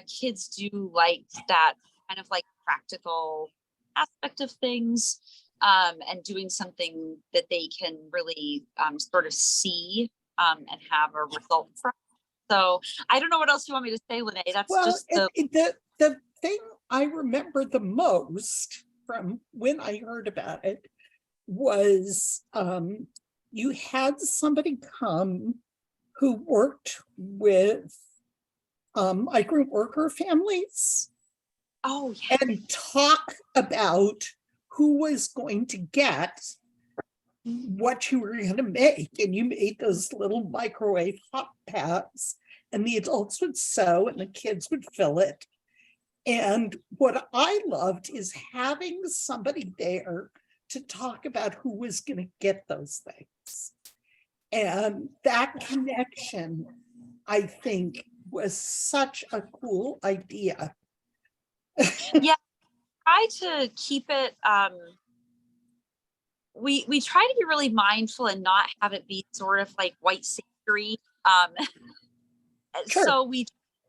kids do like that kind of like practical aspect of things, and doing something that they can really sort of see and have a result from. So I don't know what else you want me to say, Lene. That's just the thing I remember the most from when I heard about it was you had somebody come who worked with migrant worker families. Oh, yeah. And talk about who was going to get what you were going to make. And you made those little microwave hot packs, and the adults would sew and the kids would fill it. And what I loved is having somebody there to talk about who was going to get those things. And that connection, I think, was such a cool idea. Yeah, try to keep it. We try to be really mindful and not have it be sort of like white savory. Sure. So we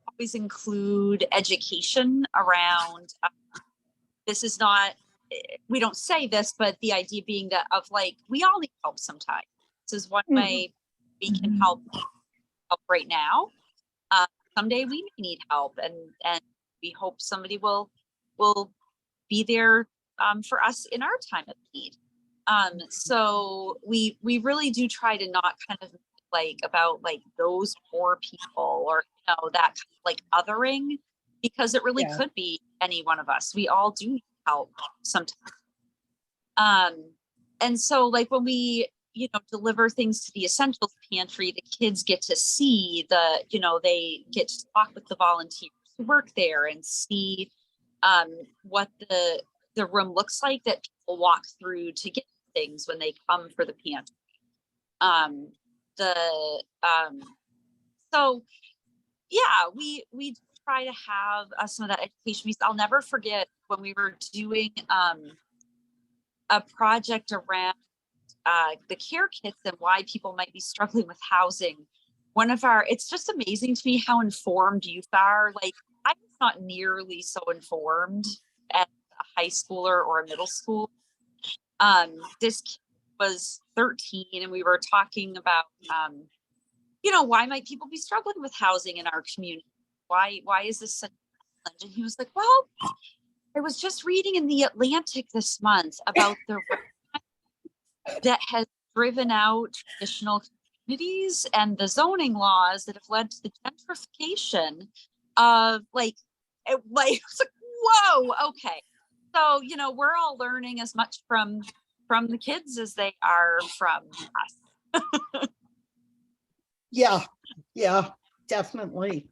always include education around. This is not. We don't say this, but the idea being that of like we all need help sometimes. This is one way we can help right now. Someday we may need help, and we hope somebody will be there for us in our time of need. So we really do try to not kind of like about like those poor people or that kind of like othering, because it really could be any one of us. We all do need help sometimes. And so like when we deliver things to the essentials pantry, the kids get to see they get to talk with the volunteers who work there and see what the room looks like that people walk through to get things when they come for the pantry. So yeah, we try to have some of that education piece. I'll never forget when we were doing a project around the care kits and why people might be struggling with housing. It's just amazing to me how informed youth are. Like I was not nearly so informed as a high schooler or a middle school. This kid was 13 and we were talking about, why might people be struggling with housing in our community? Why is this such a challenge? And he was like, well, I was just reading in the Atlantic this month about the that has driven out traditional communities and the zoning laws that have led to the gentrification of it was like, whoa, okay. So, we're all learning as much from the kids as they are from us. Yeah, definitely.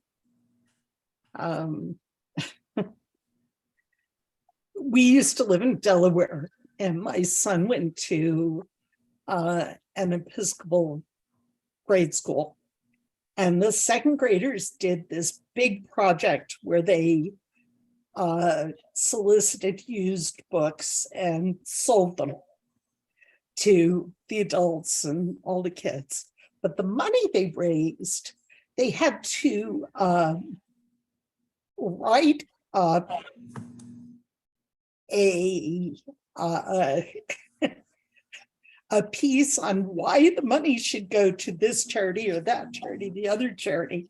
We used to live in Delaware, and my son went to an Episcopal grade school. And the second graders did this big project where they solicited used books and sold them to the adults and all the kids. But the money they raised, they had to write up a piece on why the money should go to this charity or that charity, the other charity.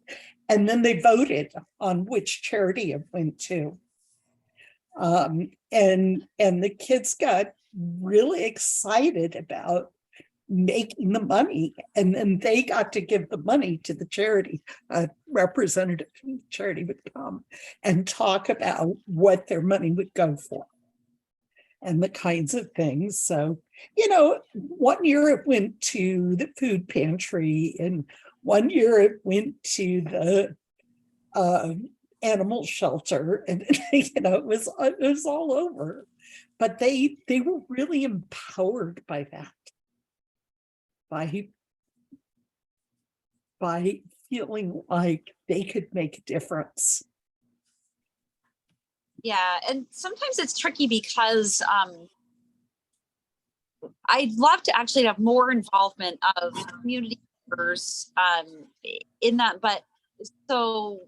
And then they voted on which charity it went to. And the kids got really excited about making the money, and then they got to give the money to the charity. A representative from the charity would come and talk about what their money would go for and the kinds of things. So, you know, one year it went to the food pantry, and one year it went to the animal shelter, and you know, it was all over. But they were really empowered by that, by feeling like they could make a difference. Yeah, and sometimes it's tricky because I'd love to actually have more involvement of community members in that, but so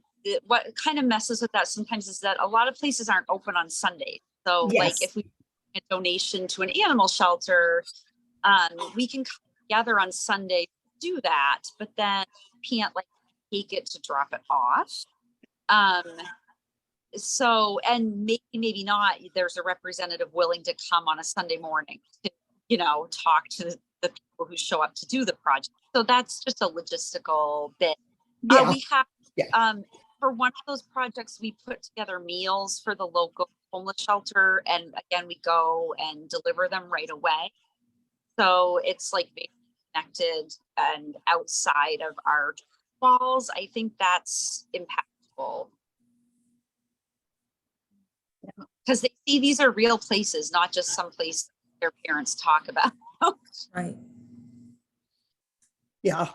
what kind of messes with that sometimes is that a lot of places aren't open on Sunday. So like Yes. if we make a donation to an animal shelter, we can come together on Sunday to do that, but then can't like take it to drop it off. So, and maybe not, there's a representative willing to come on a Sunday morning to, you know, talk to the people who show up to do the project. So that's just a logistical bit. Yeah. We have, Yeah. for one of those projects, we put together meals for the local homeless shelter. And again, we go and deliver them right away. So it's like very connected and outside of our walls. I think that's impactful. Because they see these are real places, not just some place their parents talk about. Right. Yeah,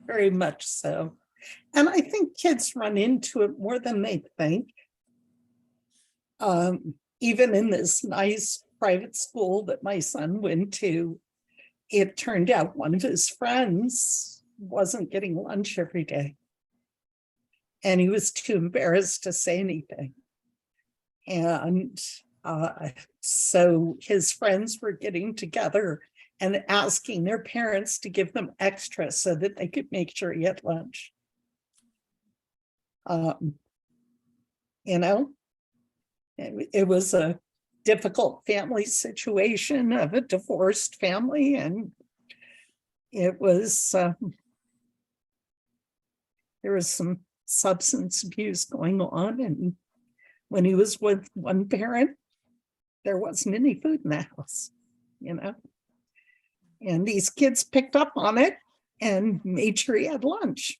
very much so. And I think kids run into it more than they think. Even in this nice private school that my son went to, it turned out one of his friends wasn't getting lunch every day. And he was too embarrassed to say anything. And so his friends were getting together and asking their parents to give them extra so that they could make sure he had lunch. You know, it was a difficult family situation of a divorced family, and it was there was some substance abuse going on, and when he was with one parent, there wasn't any food in the house, you know, and these kids picked up on it and made sure he had lunch.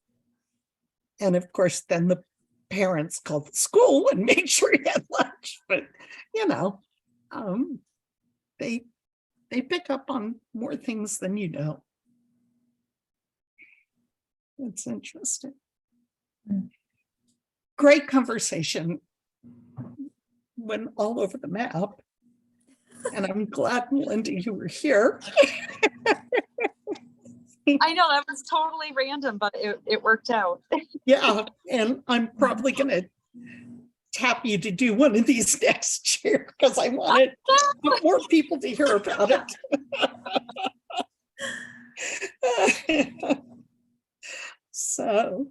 And of course, then the parents called the school and made sure he had lunch. But, you know, they pick up on more things than you know. It's interesting. Great conversation. Went all over the map. And I'm glad, Melinda, you were here. I know that was totally random, but it worked out. Yeah, and I'm probably going to tap you to do one of these next year because I wanted more people to hear about it. So,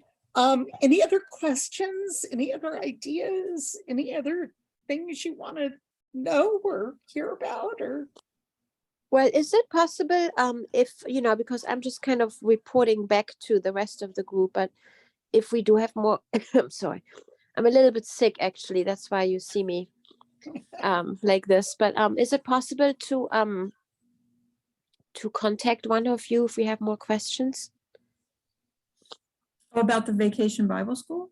any other questions? Any other ideas? Any other things you want to know or hear about? Or Well, is it possible, if, you know, because I'm just kind of reporting back to the rest of the group, but if we do have more, I'm sorry, I'm a little bit sick, actually. That's why you see me like this. But is it possible to contact one of you if we have more questions? About the Vacation Bible School?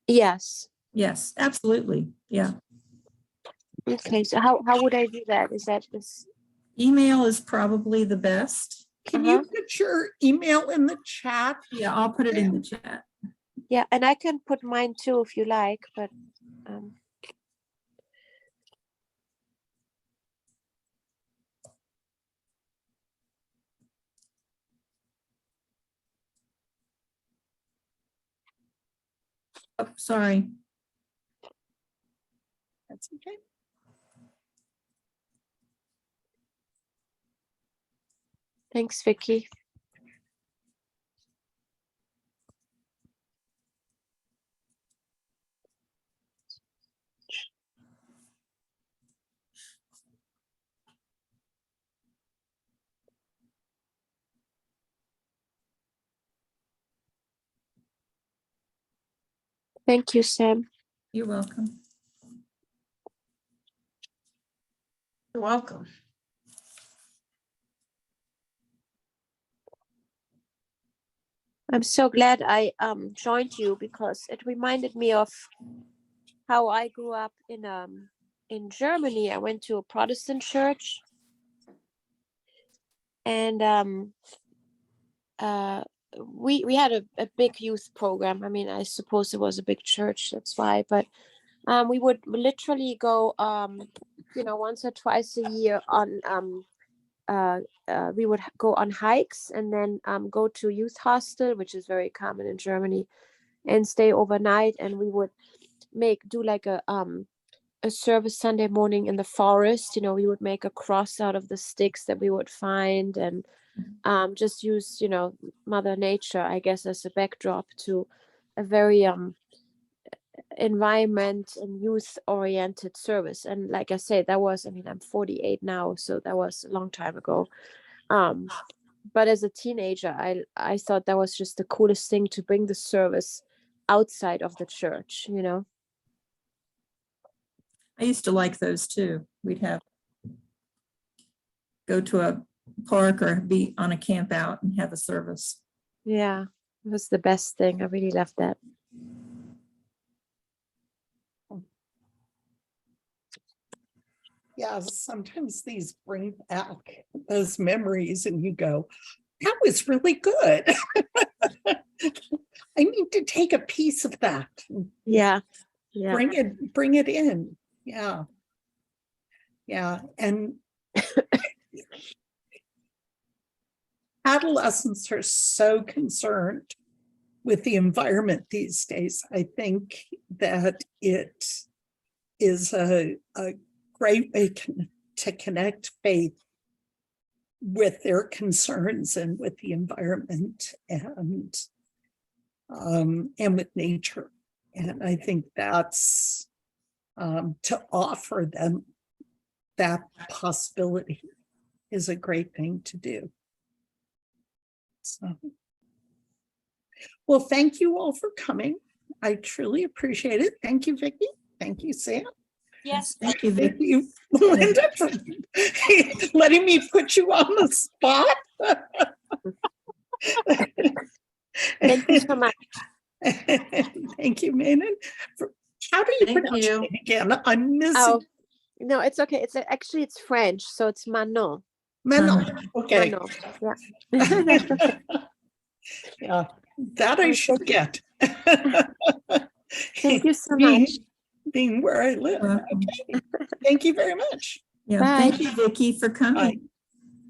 Yes. Yes, absolutely. Yeah. Okay, so how would I do that? Is that this? Email is probably the best. can you put your email in the chat? Yeah, I'll put it in the chat. Yeah, and I can put mine too if you like, but Oh, sorry. That's okay. Thanks, Vicky. Thank you, Sam. You're welcome. You're welcome. I'm so glad I joined you because it reminded me of how I grew up in Germany. I went to a Protestant church, and we had a big youth program. I mean, I suppose it was a big church, that's why. But we would literally go, once or twice a year on. We would go on hikes and then go to youth hostel, which is very common in Germany, and stay overnight. And we would do like a service Sunday morning in the forest. We would make a cross out of the sticks that we would find, and just use Mother Nature, I guess, as a backdrop to a very environment and youth oriented service. And like I said, I'm 48 now, so that was a long time ago. But as a teenager, I thought that was just the coolest thing, to bring the service outside of the church. I used to like those too. We'd go to a park or be on a camp out and have a service. Yeah, it was the best thing. I really loved that. Yeah, sometimes these bring back those memories and you go, that was really good. I need to take a piece of that. Yeah. Bring it in. Yeah. And adolescents are so concerned with the environment these days. I think that it is a great way to connect faith with their concerns and with the environment and with nature. And I think that's to offer them that possibility is a great thing to do. So, well, thank you all for coming. I truly appreciate it. Thank you, Vicki. Thank you, Sam. Yes. Thank you, Vic. Thank you, Linda, for letting me put you on the spot. Thank you so much. Thank you, Manon. How do you pronounce it again? I'm missing. Oh, no, it's okay. It's French, so it's Manon. Manon. Okay. Manon. Yeah. Yeah, that I should get. Thank you so much. Being where I live. Okay. Thank you very much. Yeah, Bye. thank you, Vicki, for coming. Bye.